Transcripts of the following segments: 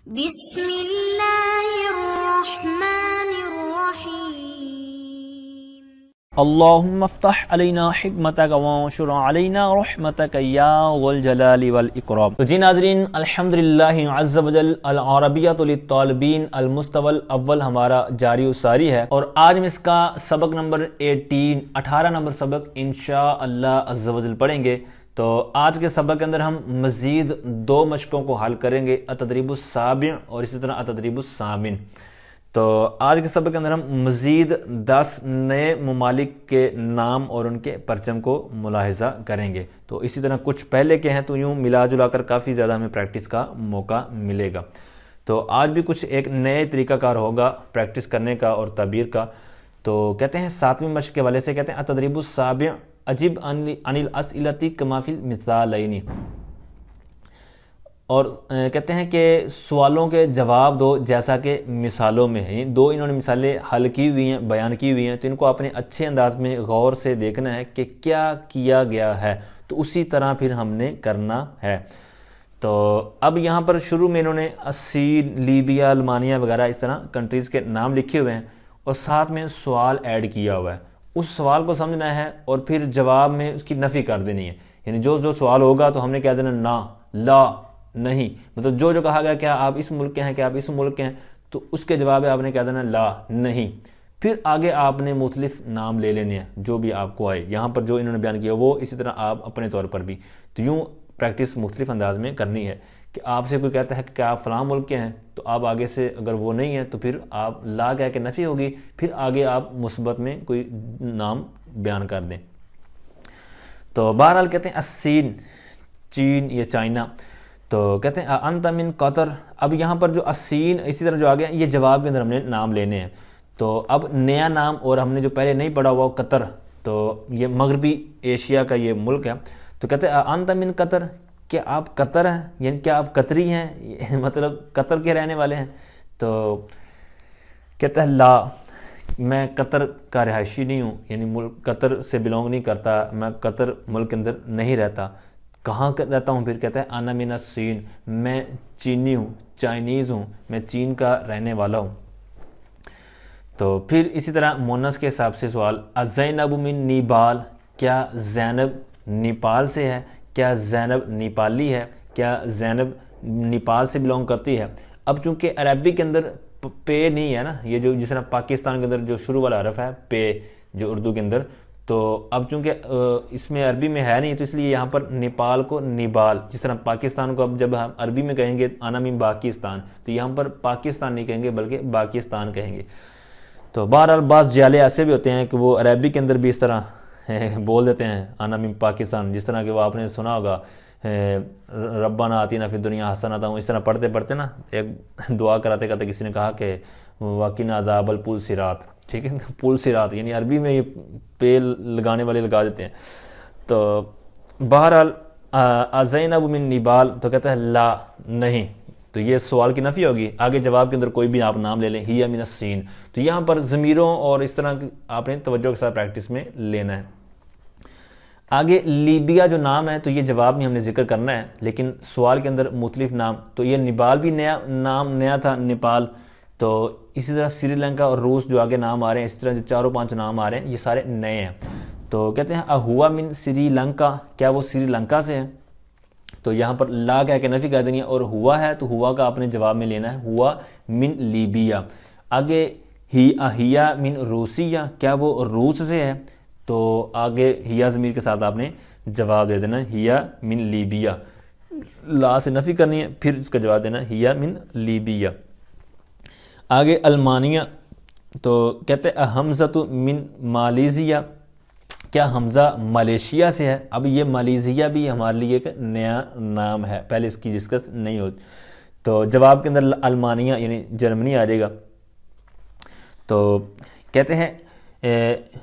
بسم اللہ الرحمن الرحیم اللہم افتح علینا حکمتک وانشر علینا رحمتک یا ذو الجلال والاکرام۔ تو جی ناظرین، الحمدللہ عز وجل العربیۃ للطالبین المستوى الاول ہمارا جاری و ساری ہے، اور آج ہم اس کا سبق نمبر 18 نمبر سبق انشاءاللہ عز وجل پڑھیں گے۔ تو آج کے سبق کے اندر ہم مزید 2 مشقوں کو حل کریں گے، التدریب السابع اور اسی طرح التدریب الثامن۔ تو آج کے سبق کے اندر ہم مزید 10 نئے ممالک کے نام اور ان کے پرچم کو ملاحظہ کریں گے۔ تو اسی طرح کچھ پہلے کے ہیں، تو یوں ملا جلا کر کافی زیادہ ہمیں پریکٹس کا موقع ملے گا۔ تو آج بھی کچھ ایک نئے طریقہ کار ہوگا پریکٹس کرنے کا اور تعبیر کا۔ تو کہتے ہیں 7ویں مشق کے حوالے سے کہتے ہیں التدریب السابع اجب عن الاسئلۃ کما فی المثالین، اور کہتے ہیں کہ سوالوں کے جواب دو جیسا کہ مثالوں میں ہیں۔ 2 انہوں نے مثالیں حل کی ہوئی ہیں، بیان کی ہوئی ہیں، تو ان کو اپنے اچھے انداز میں غور سے دیکھنا ہے کہ کیا کیا گیا ہے، تو اسی طرح پھر ہم نے کرنا ہے۔ تو اب یہاں پر شروع میں انہوں نے الصین، لیبیا، المانیہ وغیرہ اس طرح کنٹریز کے نام لکھے ہوئے ہیں، اور ساتھ میں سوال ایڈ کیا ہوا ہے۔ اس سوال کو سمجھنا ہے اور پھر جواب میں اس کی نفی کر دینی ہے، یعنی جو سوال ہوگا تو ہم نے کہہ دینا نا، لا، نہیں، مطلب جو کہا گیا کیا آپ اس ملک کے ہیں، کیا آپ اس ملک کے ہیں، تو اس کے جواب میں آپ نے کہہ دینا لا، نہیں۔ پھر آگے آپ نے مختلف نام لے لینے ہیں جو بھی آپ کو آئے، یہاں پر جو انہوں نے بیان کیا وہ اسی طرح آپ اپنے طور پر بھی۔ تو یوں پریکٹس مختلف انداز میں کرنی ہے کہ آپ سے کوئی کہتا ہے کہ آپ فلاں ملک کے ہیں، تو آپ آگے سے اگر وہ نہیں ہے تو پھر آپ لا کہہ کے نفی ہوگی، پھر آگے آپ مثبت میں کوئی نام بیان کر دیں۔ تو بہرحال کہتے ہیں الصین، چین یا چائنا، تو کہتے ہیں انت من قطر۔ اب یہاں پر جو الصین اسی طرح جو آگے ہیں، یہ جواب کے اندر ہم نے نام لینے ہیں۔ تو اب نیا نام، اور ہم نے جو پہلے نہیں پڑھا ہوا قطر، تو یہ مغربی ایشیا کا یہ ملک ہے۔ تو کہتے ہیں انت من قطر، کہ آپ قطر ہیں، یعنی کیا آپ قطری ہیں، مطلب قطر کے رہنے والے ہیں۔ تو کہتا ہے لا، میں قطر کا رہائشی نہیں ہوں، یعنی ملک قطر سے بلونگ نہیں کرتا، میں قطر ملک کے اندر نہیں رہتا۔ کہاں رہتا ہوں؟ پھر کہتا ہے انا من الصین، میں چینی ہوں، چائنیز ہوں، میں چین کا رہنے والا ہوں۔ تو پھر اسی طرح مونس کے حساب سے سوال الزینب من نیپال، کیا زینب نیپال سے ہے، کیا زینب نیپالی ہے، کیا زینب نیپال سے بلونگ کرتی ہے۔ اب چونکہ عربی کے اندر پے نہیں ہے نا، یہ جو جس طرح پاکستان کے اندر جو شروع والا حرف ہے پے جو اردو کے اندر، تو اب چونکہ اس میں عربی میں ہے نہیں، تو اس لیے یہاں پر نیپال کو نیبال، جس طرح پاکستان کو اب جب ہم عربی میں کہیں گے آنا من پاکستان، تو یہاں پر پاکستان نہیں کہیں گے بلکہ باکستان کہیں گے۔ تو بہرحال بعض جالے ایسے بھی ہوتے ہیں کہ وہ عربی کے اندر بھی اس طرح بول دیتے ہیں آنا من پاکستان، جس طرح کہ وہ آپ نے سنا ہوگا ربنا آتینا فی الدنیا حسنۃ، اس طرح پڑھتے پڑھتے نا ایک دعا کراتے کرتے کسی نے کہا کہ وقنا عذاب الپل صراط، ٹھیک ہے، پل صراط، یعنی عربی میں یہ پے لگانے والے لگا دیتے ہیں۔ تو بہرحال الزینب من نیپال، تو کہتا ہے لا، نہیں، تو یہ سوال کی نفی ہوگی۔ آگے جواب کے اندر کوئی بھی آپ نام لے لیں، ہی من الصین، تو یہاں پر ضمیروں اور اس طرح آپ نے توجہ کے ساتھ پریکٹس میں لینا ہے۔ آگے لیبیا جو نام ہے، تو یہ جواب میں ہم نے ذکر کرنا ہے، لیکن سوال کے اندر مختلف نام، تو یہ نیپال بھی نیا نام، نیا تھا نیپال۔ تو اسی طرح سری لنکا اور روس جو آگے نام آ رہے ہیں، اس طرح جو 4-5 نام آ رہے ہیں، یہ سارے نئے ہیں۔ تو کہتے ہیں ہوا من سری لنکا، کیا وہ سری لنکا سے ہیں، تو یہاں پر لا کہہ کے نفی کر دینی ہے، اور ہوا ہے تو ہوا کا آپ نے جواب میں لینا ہے، ہوا من لیبیا۔ آگے ہیا من روسیہ، کیا وہ روس سے ہے، تو آگے ہیا ضمیر کے ساتھ آپ نے جواب دے دینا ہیا من لیبیا، لا سے نفی کرنی ہے، پھر اس کا جواب دینا ہیا من لیبیا۔ آگے المانیہ، تو کہتے ہیں حمزۃ من مالیزیہ، کیا حمزہ ملیشیا سے ہے۔ اب یہ مالیزیہ بھی ہمارے لیے ایک نیا نام ہے، پہلے اس کی ڈسکس نہیں ہوتی۔ تو جواب کے اندر المانیہ یعنی جرمنی آ جائے گا۔ تو کہتے ہیں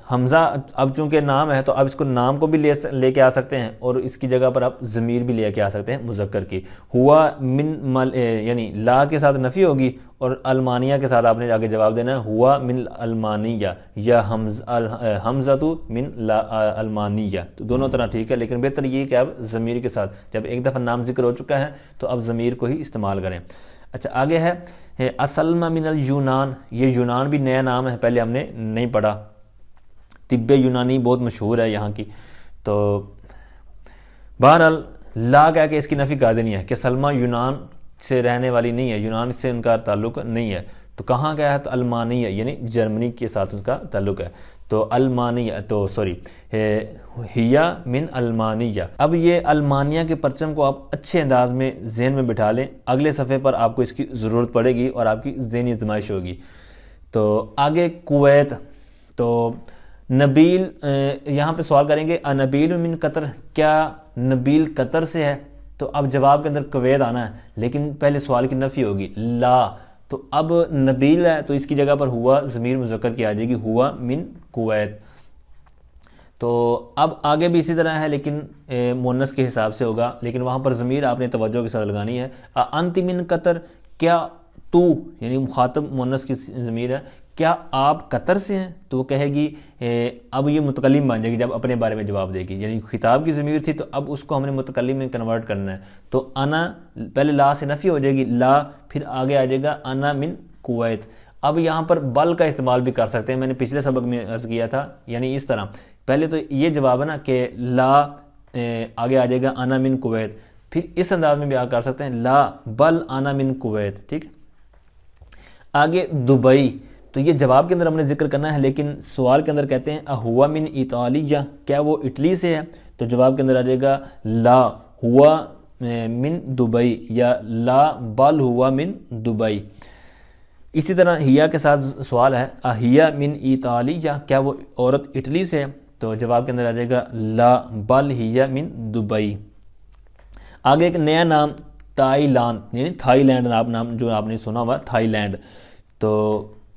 حمزہ اب چونکہ نام ہے، تو اب اس کو نام کو بھی لے کے آ سکتے ہیں، اور اس کی جگہ پر آپ ضمیر بھی لے کے آ سکتے ہیں مذکر کی۔ ہوا من یعنی لا کے ساتھ نفی ہوگی، اور المانیہ کے ساتھ آپ نے آگے جواب دینا ہے ہوا من المانیہ یا حمزۃ من المانیہ، تو دونوں طرح ٹھیک ہے، لیکن بہتر یہ کہ آپ ضمیر کے ساتھ، جب ایک دفعہ نام ذکر ہو چکا ہے تو اب ضمیر کو ہی استعمال کریں۔ اچھا آگے ہے اسلمہ من اليونان، یہ یونان بھی نیا نام ہے، پہلے ہم نے نہیں پڑھا، طب یونانی بہت مشہور ہے یہاں کی. تو بہرحال لا کہہ کے اس کی نفی کر دینی ہے کہ سلمہ یونان سے رہنے والی نہیں ہے، یونان سے ان کا تعلق نہیں ہے. تو کہاں گیا ہے؟ تو المانیہ یعنی جرمنی کے ساتھ اس کا تعلق ہے. تو المانیہ تو سوری ہیا من المانیہ. اب یہ المانیہ کے پرچم کو آپ اچھے انداز میں ذہن میں بٹھا لیں، اگلے صفحے پر آپ کو اس کی ضرورت پڑے گی اور آپ کی ذہنی آزمائش ہوگی. تو آگے کویت. تو نبیل، یہاں پہ سوال کریں گے نبیل من قطر، کیا نبیل قطر سے ہے؟ تو اب جواب کے اندر کویت آنا ہے، لیکن پہلے سوال کی نفی ہوگی لا. تو اب نبیل ہے تو اس کی جگہ پر ہوا ضمیر مذکر کی آ جائے گی، ہوا من کویت. تو اب آگے بھی اسی طرح ہے لیکن مؤنث کے حساب سے ہوگا، لیکن وہاں پر ضمیر آپ نے توجہ کے ساتھ لگانی ہے. انت من قطر، کیا تو یعنی مخاطب مؤنث کی ضمیر ہے، کیا آپ قطر سے ہیں؟ تو وہ کہے گی اب یہ متکلم بن جائے گی جب اپنے بارے میں جواب دے گی، یعنی خطاب کی ضمیر تھی تو اب اس کو ہم نے متکلم میں کنورٹ کرنا ہے. تو انا پہلے لا سے نفی ہو جائے گی لا، پھر آگے آ جائے گا انا من کویت. اب یہاں پر بل کا استعمال بھی کر سکتے ہیں، میں نے پچھلے سبق میں عرض کیا تھا، یعنی اس طرح پہلے تو یہ جواب ہے نا کہ لا آگے آ جائے گا انا من کویت، پھر اس انداز میں بھی آ کر سکتے ہیں لا بل انا من کویت. ٹھیک. آگے دبئی. تو یہ جواب کے اندر ہم نے ذکر کرنا ہے، لیکن سوال کے اندر کہتے ہیں ہوا من ایطالیہ، کیا وہ اٹلی سے ہے؟ تو جواب کے اندر آ جائے گا لا ہوا من دبئی یا لا بل ہوا من دبئی. اسی طرح ہیا کے ساتھ سوال ہے ہیا من ایطالیہ، کیا وہ عورت اٹلی سے ہے؟ تو جواب کے اندر آ جائے گا لا بل ہیا من دبئی. آگے ایک نیا نام تائی لینڈ، یعنی تھائی لینڈ نام جو آپ نے سنا ہوا تھائی لینڈ. تو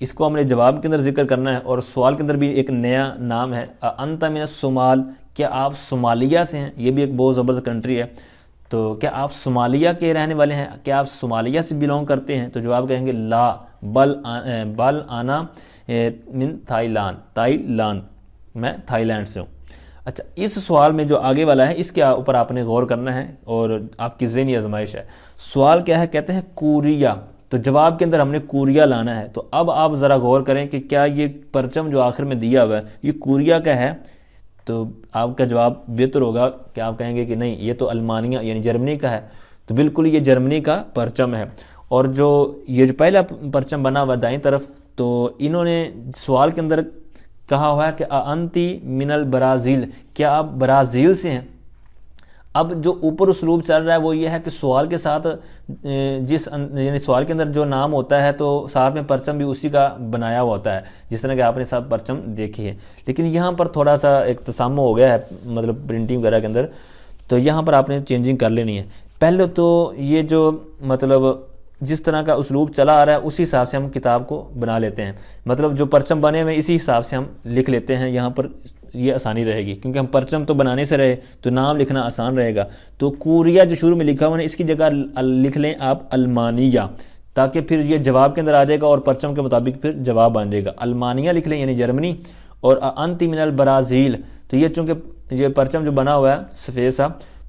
اس کو ہم نے جواب کے اندر ذکر کرنا ہے، اور سوال کے اندر بھی ایک نیا نام ہے انت من الصومال، کیا آپ صومالیہ سے ہیں؟ یہ بھی ایک بہت زبردست کنٹری ہے. تو کیا آپ صومالیہ کے رہنے والے ہیں؟ کیا آپ صومالیہ سے بلونگ کرتے ہیں؟ تو جواب کہیں گے لا بل آنا من تھائی لینڈ، میں تھائی لینڈ سے ہوں. اچھا اس سوال میں جو آگے والا ہے اس کے اوپر آپ نے غور کرنا ہے اور آپ کی ذہنی آزمائش ہے. سوال کیا ہے؟ کہتے ہیں کوریا. تو جواب کے اندر ہم نے کوریا لانا ہے. تو اب آپ ذرا غور کریں کہ کیا یہ پرچم جو آخر میں دیا ہوا ہے یہ کوریا کا ہے؟ تو آپ کا جواب بہتر ہوگا کہ آپ کہیں گے کہ نہیں یہ تو المانیہ یعنی جرمنی کا ہے. تو بالکل یہ جرمنی کا پرچم ہے. اور یہ جو پہلا پرچم بنا ہوا دائیں طرف، تو انہوں نے سوال کے اندر کہا ہوا ہے کہ انتی من البرازیل، کیا آپ برازیل سے ہیں؟ اب جو اوپر اسلوب چل رہا ہے وہ یہ ہے کہ سوال کے ساتھ یعنی سوال کے اندر جو نام ہوتا ہے تو ساتھ میں پرچم بھی اسی کا بنایا ہوا ہوتا ہے، جس طرح کہ آپ نے سب پرچم دیکھی ہے. لیکن یہاں پر تھوڑا سا ایک تسامح ہو گیا ہے مطلب پرنٹنگ وغیرہ کے اندر، تو یہاں پر آپ نے چینجنگ کر لینی ہے. پہلے تو یہ جو مطلب جس طرح کا اسلوب چلا آ رہا ہے اسی حساب سے ہم کتاب کو بنا لیتے ہیں، مطلب جو پرچم بنے ہوئے اسی حساب سے ہم لکھ لیتے ہیں. یہاں پر یہ آسانی رہے گی کیونکہ ہم پرچم تو بنانے سے رہے تو نام لکھنا آسان رہے گا. تو کوریا جو شروع میں لکھا ہوا ہے اس کی جگہ لکھ لیں آپ المانیہ، تاکہ پھر یہ جواب کے اندر آ جائے گا اور پرچم کے مطابق پھر جواب بن جائے گا. المانیہ لکھ لیں یعنی جرمنی، اور انتی من البرازیل. تو یہ چونکہ یہ پرچم جو بنا ہوا ہے سفید سا،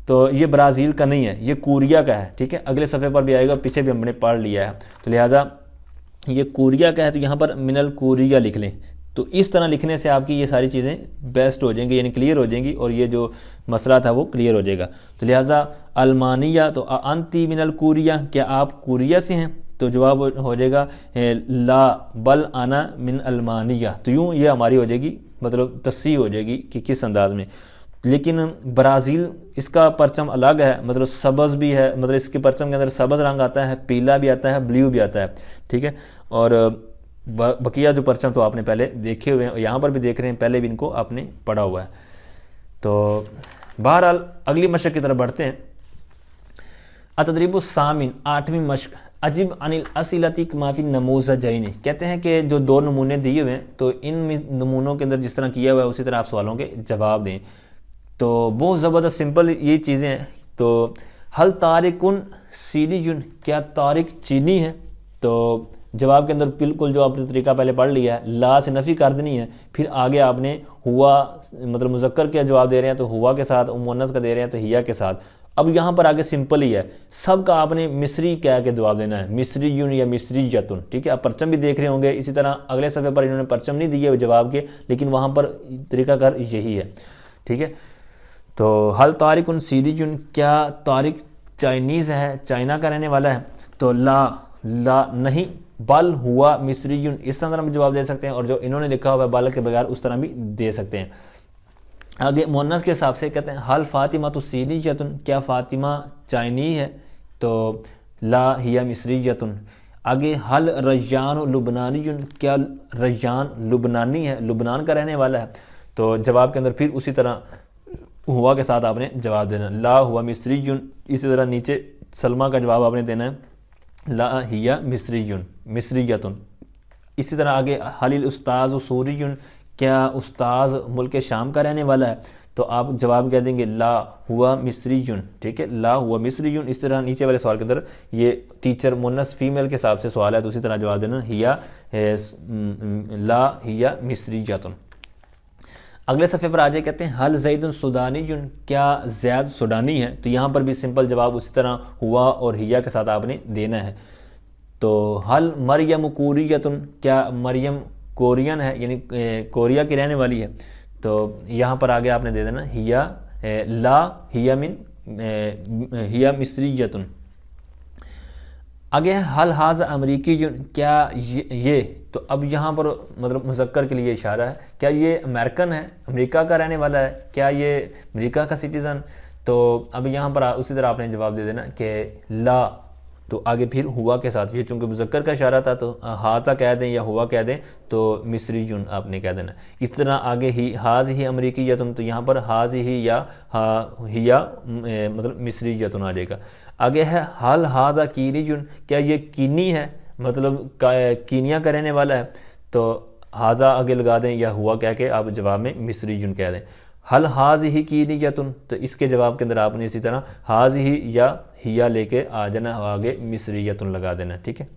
تو یہ برازیل کا نہیں ہے، یہ کوریا کا ہے. ٹھیک ہے، اگلے صفحے پر بھی آئے گا، پیچھے بھی ہم نے پڑھ لیا ہے. تو لہٰذا یہ کوریا کا ہے تو یہاں پر من الکوریا لکھ لیں. تو اس طرح لکھنے سے آپ کی یہ ساری چیزیں بیسٹ ہو جائیں گی، یعنی کلیئر ہو جائیں گی، اور یہ جو مسئلہ تھا وہ کلیئر ہو جائے گا. تو لہٰذا المانیہ، تو انتی من الکوریا، کیا آپ کوریا سے ہیں؟ تو جواب ہو جائے گا لا بل انا من المانیہ. تو یوں یہ ہماری ہو جائے گی مطلب تصحیح ہو جائے گی کہ کس انداز میں. لیکن برازیل اس کا پرچم الگ ہے، مطلب سبز بھی ہے، مطلب اس کے پرچم کے اندر سبز رنگ آتا ہے، پیلا بھی آتا ہے، بلیو بھی آتا ہے. ٹھیک ہے، اور بقیہ جو پرچم تو آپ نے پہلے دیکھے ہوئے ہیں، یہاں پر بھی دیکھ رہے ہیں، پہلے بھی ان کو آپ نے پڑھا ہوا ہے. تو بہرحال اگلی مشق کی طرف بڑھتے ہیں. التدریب الثامن، 8ویں مشق. عجب عن الاسئلۃ کما فی النموذجین. کہتے ہیں کہ جو 2 نمونے دیے ہوئے ہیں تو ان نمونوں کے اندر جس طرح کیا ہوا ہے اسی طرح آپ سوالوں کے جواب دیں. تو بہت زبردست سمپل یہ چیزیں ہیں. تو حل طارقن سینیٌ، کیا طارق چینی ہے؟ تو جواب کے اندر بالکل جو آپ نے طریقہ پہلے پڑھ لیا ہے، لا سے نفی کر دینی ہے، پھر آگے آپ نے ہوا مطلب مذکر کا جواب دے رہے ہیں تو ہوا کے ساتھ، مؤنث کا دے رہے ہیں تو ہیا کے ساتھ. اب یہاں پر آگے سمپل ہی ہے، سب کا آپ نے مصری کہہ کے جواب دینا ہے، مصری یون یا مصری یتن، ٹھیک ہے. آپ پرچم بھی دیکھ رہے ہوں گے. اسی طرح اگلے صفحے پر انہوں نے پرچم نہیں دیے جواب کے، لیکن وہاں پر طریقہ کار یہی ہے، ٹھیک ہے. تو حل طارق سیریجن، کیا طارق چائنیز ہے، چائنا کا رہنے والا ہے؟ تو لا نہیں، بل ہوا مصری، اس طرح بھی جواب دے سکتے ہیں، اور جو انہوں نے لکھا ہوا ہے بل کے بغیر اس طرح بھی دے سکتے ہیں. آگے مؤنث کے حساب سے کہتے ہیں حل فاطمہ تو سیریجتن، کیا فاطمہ چائنی ہے؟ تو لا ہی مصریجتن. آگے حل ریان لبنانی، کیا ریان لبنانی ہے، لبنان کا رہنے والا ہے؟ تو جواب کے اندر پھر اسی طرح ہوا کے ساتھ آپ نے جواب دینا، لا ہوا مصری. اسی طرح نیچے سلمہ کا جواب آپ نے دینا ہے لا ہی مصریتن. اسی طرح آگے حل الاستاذ سوری، کیا استاذ ملک شام کا رہنے والا ہے؟ تو آپ جواب کہہ دیں گے لا ہوا مصری، ٹھیک ہے، لا ہوا مصری. اس طرح نیچے والے سوال کے اندر یہ ٹیچر مونس فیمیل کے حساب سے سوال ہے، تو اسی طرح جواب دینا ہیا لا ہیا مصریتن. اگلے صفحے پر آ جائے، کہتے ہیں حل زید سودانی، کیا زید سوڈانی ہے؟ تو یہاں پر بھی سمپل جواب اسی طرح ہوا اور ہیا کے ساتھ آپ نے دینا ہے. تو حل مریم کوریتن، کیا مریم کورین ہے، یعنی کوریا کی رہنے والی ہے؟ تو یہاں پر آگے آپ نے دے دینا ہیا لا ہیا مصریتن. آگے حل حاض امریکی، کیا یہ، تو اب یہاں پر مطلب مذکر کے لیے اشارہ ہے، کیا یہ امریکن ہے، امریکہ کا رہنے والا ہے، کیا یہ امریکہ کا سٹیزن؟ تو اب یہاں پر اسی طرح آپ نے جواب دے دینا کہ لا، تو آگے پھر ہوا کے ساتھ، یہ چونکہ مذکر کا اشارہ تھا تو حاضہ کہہ دیں یا ہوا کہہ دیں تو مصری آپ نے کہہ دینا. اس طرح آگے ہی حاض ہی امریکی یتن، تو یہاں پر حاض ہی یا ہیا مطلب مصری یتن آ جائے گا. آگے ہے حل حاضہ کینی، کیا یہ کینی ہے، مطلب کینیا کا رہنے والا ہے؟ تو حاضہ آگے لگا دیں یا ہوا کہہ کے آپ جواب میں مصری کہہ دیں. حل حاض ہی کینی یتن، تو اس کے جواب کے اندر آپ نے اسی طرح حاض ہی یا ہیا لے کے آ جانا، آگے مصری یتن لگا دینا، ٹھیک ہے.